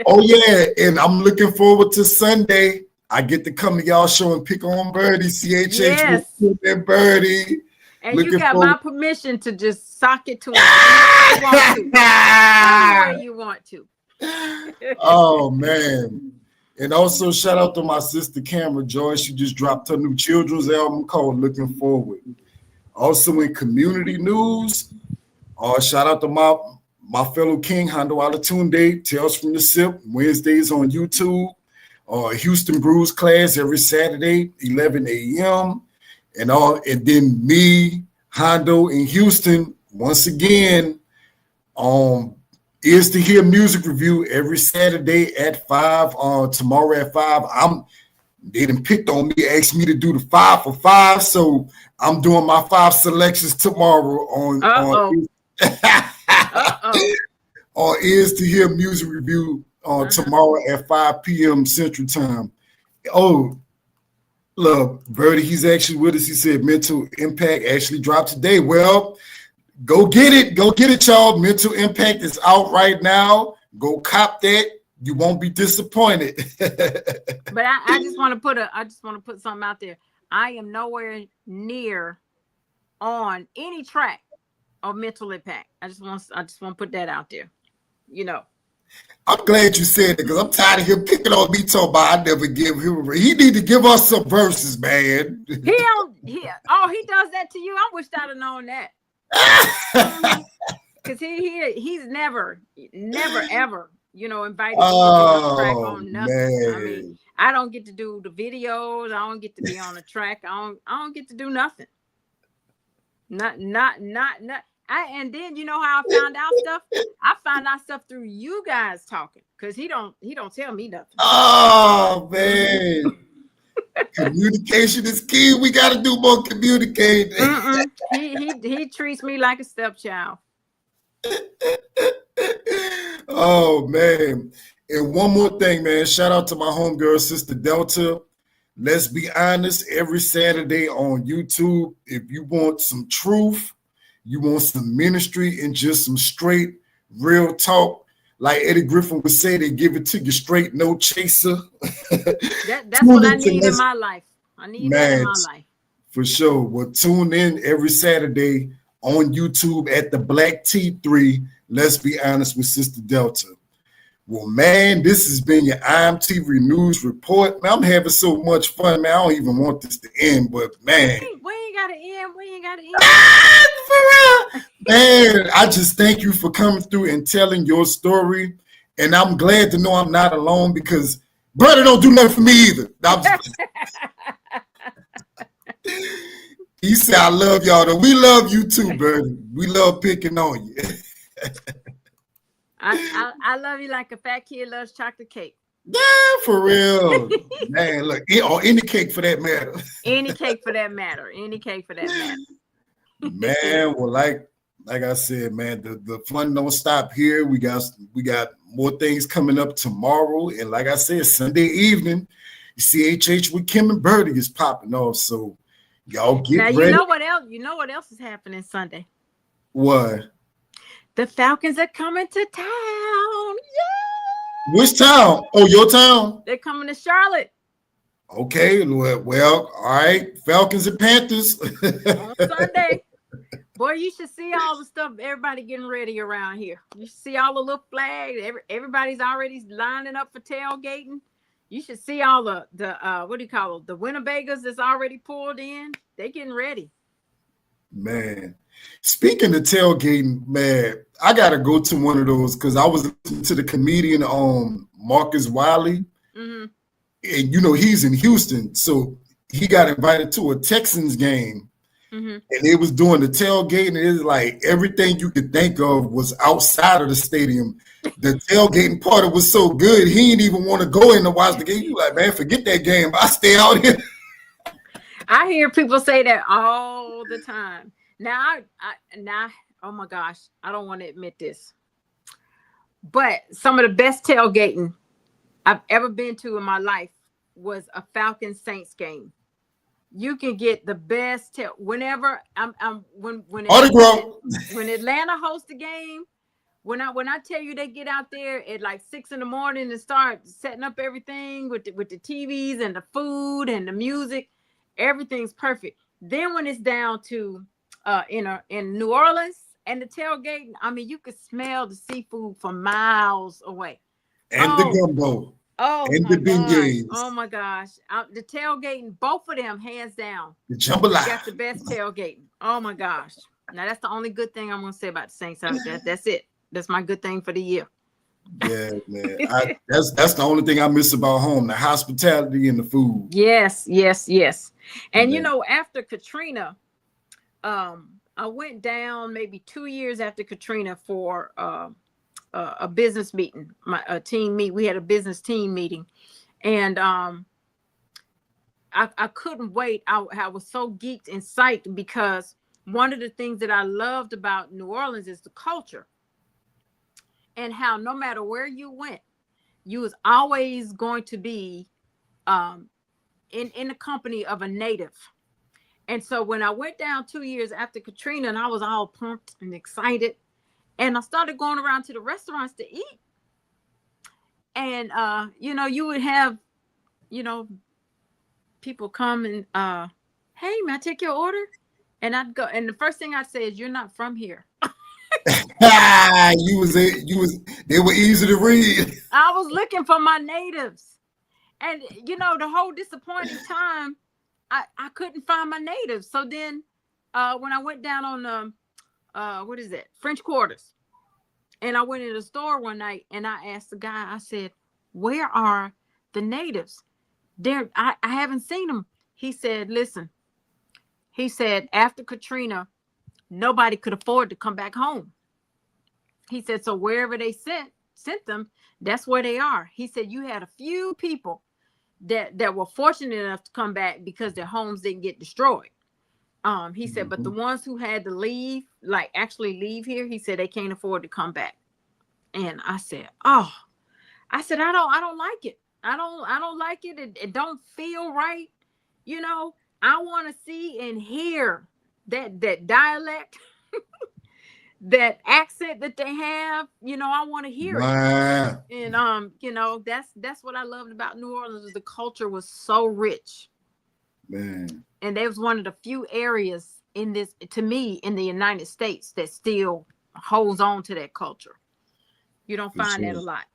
Oh, yeah, and I'm looking forward to Sunday. I get to come to y'all show and pick on Birdie, CHH yes. with and Birdie. And you got my permission to just sock it to him anywhere you want to. Oh, man. And also shout out to my sister Cameron Joy. She just dropped her new children's album called Looking Forward. Also in community news, shout out to my fellow King Hondo Alatunde, Tales from the Sip, Wednesdays on YouTube. Houston Brews class every Saturday, 11 a.m. And then me, Hondo in Houston, once again, is to hear music review every Saturday at 5. Tomorrow at 5. They done picked on me, asked me to do the 5 for 5. So I'm doing my 5 selections tomorrow on Is to Hear Music Review tomorrow at 5 p.m. Central Time. Oh, look, Birdie, he's actually with us. He said Mental Impact actually dropped today. Well, go get it. Go get it, y'all. Mental Impact is out right now. Go cop that. You won't be disappointed. But I just want to put something out there. I am nowhere near on any track of Mental Impact. I just want to put that out there. I'm glad you said it because I'm tired of him picking on me talking about I never give him. He need to give us some verses, man. He don't. He does that to you. I wish I'd have known that. Because he's never ever invited me to a track on nothing. Man. I mean, I don't get to do the videos. I don't get to be on the track. I don't get to do nothing. Not. And then you know how I found out stuff? I found out stuff through you guys talking because he don't tell me nothing. Oh man. Communication is key. We got to do more communicating. He treats me like a stepchild. Oh man. And one more thing, man. Shout out to my homegirl, Sister Delta. Let's be honest, every Saturday on YouTube, if you want some truth, you want some ministry and just some straight, real talk, like Eddie Griffin would say, they give it to you straight, no chaser. That's what I need in my life. I need that in my life. For sure. Well, tune in every Saturday on YouTube at the Black T3. Let's be honest with Sister Delta. Well, man, this has been your IMTV News Report. Man, I'm having so much fun, man. I don't even want this to end, but man. We ain't got to end. We ain't got to end. For real. Man, I just thank you for coming through and telling your story. And I'm glad to know I'm not alone because brother don't do nothing for me either. He said, I love y'all. Though. We love you too, brother. We love picking on you. I love you like a fat kid loves chocolate cake. Yeah, for real. Man, look, or any cake for that matter. Any cake for that matter. Any cake for that matter. Man, well, like I said, man, the fun don't stop here. We got more things coming up tomorrow. And like I said, Sunday evening, CHH with Kim and Birdie is popping off. So y'all get ready. You know what else is happening Sunday? What? The Falcons are coming to town. Yeah. Which town? Oh, your town? They're coming to Charlotte. Okay. Well, all right. Falcons and Panthers. On Sunday. Boy, you should see all the stuff everybody getting ready around here. You should see all the little flags. Everybody's already lining up for tailgating. You should see all the what do you call it? The Winnebagoes that's already pulled in. They getting ready. Man. Speaking of tailgating, man, I gotta go to one of those because I was listening to the comedian Marcus Wiley, and he's in Houston, so he got invited to a Texans game, and they was doing the tailgating. And it's like everything you could think of was outside of the stadium. The tailgating part of it was so good, he didn't even want to go in to watch the game. You like, man, forget that game. I stay out here. I hear people say that all the time. Now, oh my gosh, I don't want to admit this, but some of the best tailgating I've ever been to in my life was a Falcons Saints game. You can get the best whenever when Atlanta hosts the game. When I tell you they get out there at like 6 a.m. and start setting up everything with the TVs and the food and the music, everything's perfect. Then when it's down to in New Orleans and the tailgate, I mean, you could smell the seafood from miles away. And the gumbo. Oh, and the beignets. Oh my gosh. The tailgating, both of them, hands down. The jambalaya. Got the best tailgating. Oh my gosh. Now that's the only good thing I'm gonna say about the Saints. That's it. That's my good thing for the year. Yeah, man. That's the only thing I miss about home, the hospitality and the food. Yes. And after Katrina, I went down maybe 2 years after Katrina for a business meeting, a team meet. We had a business team meeting, and I couldn't wait. I was so geeked and psyched because one of the things that I loved about New Orleans is the culture, and how no matter where you went, you was always going to be in the company of a native. And so when I went down 2 years after Katrina, and I was all pumped and excited, and I started going around to the restaurants to eat. And, you would have, people come and, hey, may I take your order? And I'd go. And the first thing I'd say is, you're not from here. They were easy to read. I was looking for my natives. And you know, the whole disappointing time, I couldn't find my natives. So then when I went down on what is that? French Quarters. And I went in the store one night and I asked the guy, I said, where are the natives? I haven't seen them. He said, listen, he said, after Katrina, nobody could afford to come back home. He said, so wherever they sent them, that's where they are. He said, you had a few people that were fortunate enough to come back because their homes didn't get destroyed. He said, but the ones who had to leave, like actually leave here, he said they can't afford to come back. And I said, I don't like it. I don't like it. It don't feel right. You know, I want to see and hear that dialect, that accent that they have. You know, I want to hear it. And you know, that's what I loved about New Orleans, is the culture was so rich. Man. And there was one of the few areas in the United States that still holds on to that culture. You don't find that a lot.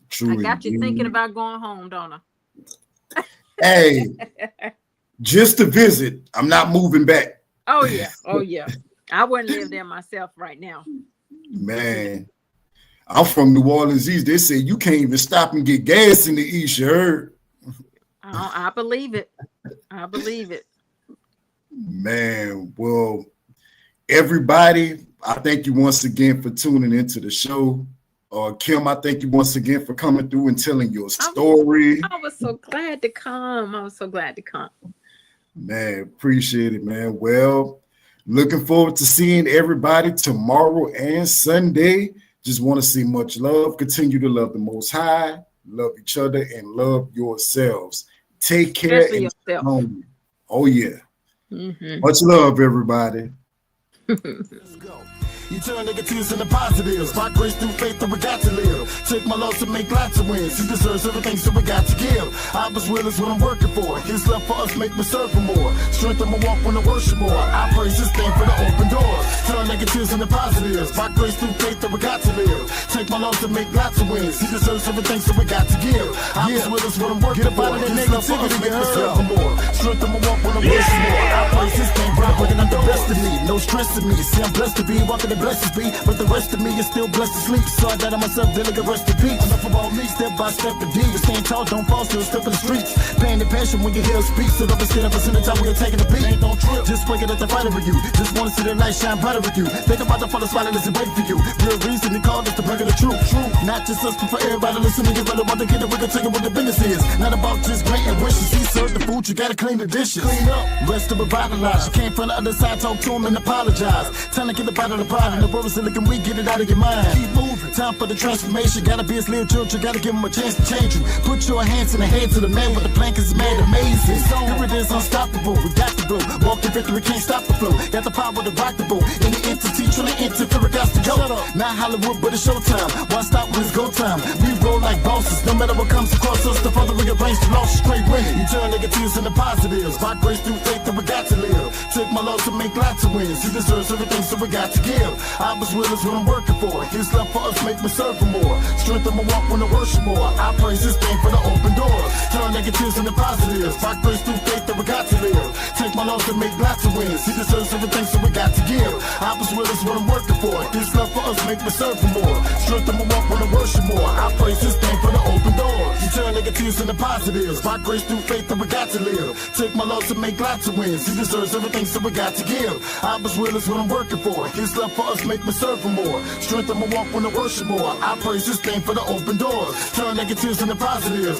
True. I got you thinking about going home, don't I? Hey, just to visit. I'm not moving back. Oh yeah. I wouldn't live there myself right now. Man, I'm from New Orleans East. They say you can't even stop and get gas in the East. You heard? I believe it. I believe it. Man, well, everybody, I thank you once again for tuning into the show. Kim, I thank you once again for coming through and telling your story. I was so glad to come. Man, appreciate it, man. Well, looking forward to seeing everybody tomorrow and Sunday. Just want to see much love. Continue to love the Most High, love each other, and love yourselves. Take care. Especially yourself. Oh, yeah. Mm-hmm. Much love, everybody. Let's go. You turn negatives into positives. By grace through faith that we got to live. Take my loss to make lots of wins. He deserves everything, so we got to give. Abba's will is what I'm working for. His love for us make me serve for more. Strengthen my walk when I worship more. I praise this thing for the open doors. Turn negatives into positives. By grace through faith that we got to live. Take my loss to make lots of wins. He deserves everything, so we got to give. Abba's will is what I'm working for. His love for us make me serve for more. Strengthen my walk when I worship more. I praise this thing for the working on the best of me. No stress in me. See, I'm blessed to be walking the blessings be, but the rest of me is still blessed to sleep. So I got on myself, delicate rest in peace. Enough about me, step by step to deep. Staying tall, don't fall, still step in the streets. Pain and passion when you hear speak. So don't be scared of us in the time we're taking the beat. Ain't no trip, just breaking at the fighter with you. Just wanna see the light shine brighter with you. Think about the father smiling as he wait for you. Real reason he called us to bring the truth. Not just us, but for everybody listening. You better want to get it, we can take it what the business is. Not about just granting wishes. He served the food, you gotta clean the dishes. Clean up, rest to revitalize. You came from the other side, talk to him and apologize. Time to get up out of the pride and the world is looking weak, get it out of your mind. Keep moving, time for the transformation. Gotta be his little children, gotta give him a chance to change you. Put your hands in the hands of the man with the plank is made amazing. Here it is, unstoppable. We got the blow, walk in victory, can't stop the flow. Got the power to rock the boat. Any entity, truly interfere, got to go. Not Hollywood, but it's showtime. Why stop when it's go time? We roll like bosses, no matter what comes across us. The further we rearrange the losses, straight winning. You turn negatives into positives. By grace through faith that we got to live. Take my love to make lots of wins. He deserves everything, so we got to give. Abba's will is what I'm working for. His love for us make me serve for more. Strengthen my walk when I worship more. I praise this thing for the open doors. Turn negatives into positives. By grace through faith that we got to live. Take my love to make lots of wins. He deserves everything, so we got to give. Abba's will is what I'm working for. His love for us make me serve for more. Strengthen my walk when I worship more. I praise this thing for the open doors. You turn negatives into positives. By grace through faith that we got to live. Take my love to make lots of wins. He deserves everything, so we got to give. Abba's will is what I'm working for. His love for us make me serve for more. Strengthen my walk when I worship more. I praise this thing for the open doors. Turn negatives into positives.